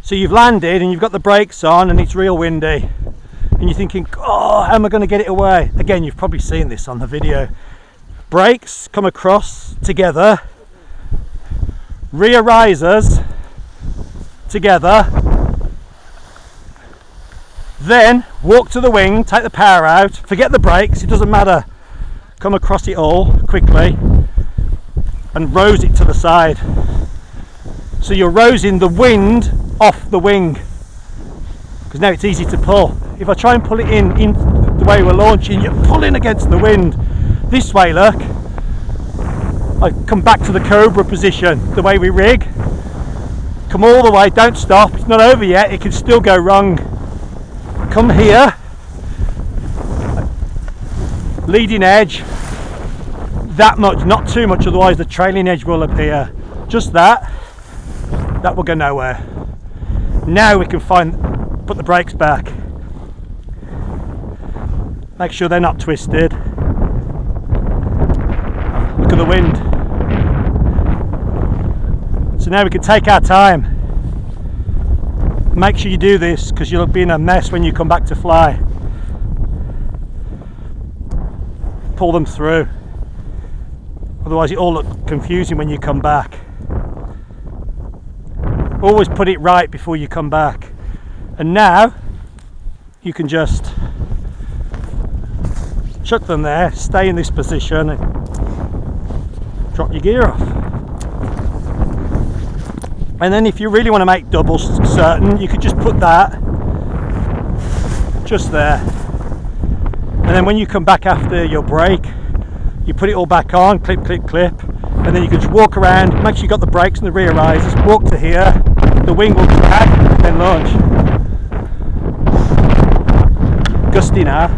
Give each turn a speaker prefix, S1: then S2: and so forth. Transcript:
S1: So you've landed and you've got the brakes on and it's real windy. And you're thinking, oh, how am I going to get it away? Again, you've probably seen this on the video. Brakes come across together, rear risers together, then walk to the wing, take the power out, forget the brakes, it doesn't matter, come across it all quickly and rose it to the side. So you're rosing the wind off the wing, because now it's easy to pull. If I try and pull it in the way we're launching, you're pulling against the wind. This way, look, I come back to the Cobra position, the way we rig. Come all the way, don't stop, it's not over yet, it can still go wrong. Come here, leading edge, that much, not too much, otherwise the trailing edge will appear. Just that will go nowhere. Now we can put the brakes back. Make sure they're not twisted. Look at the wind. So now we can take our time. Make sure you do this, because you'll be in a mess when you come back to fly. Pull them through. Otherwise it all looks confusing when you come back. Always put it right before you come back. And now you can just chuck them there, stay in this position and drop your gear off. And then if you really want to make double certain, you could just put that just there. And then when you come back after your break, you put it all back on, clip, clip, clip, and then you can just walk around, make sure you got the brakes and the rear risers, walk to here, the wing will drag, and then launch. Gusty now.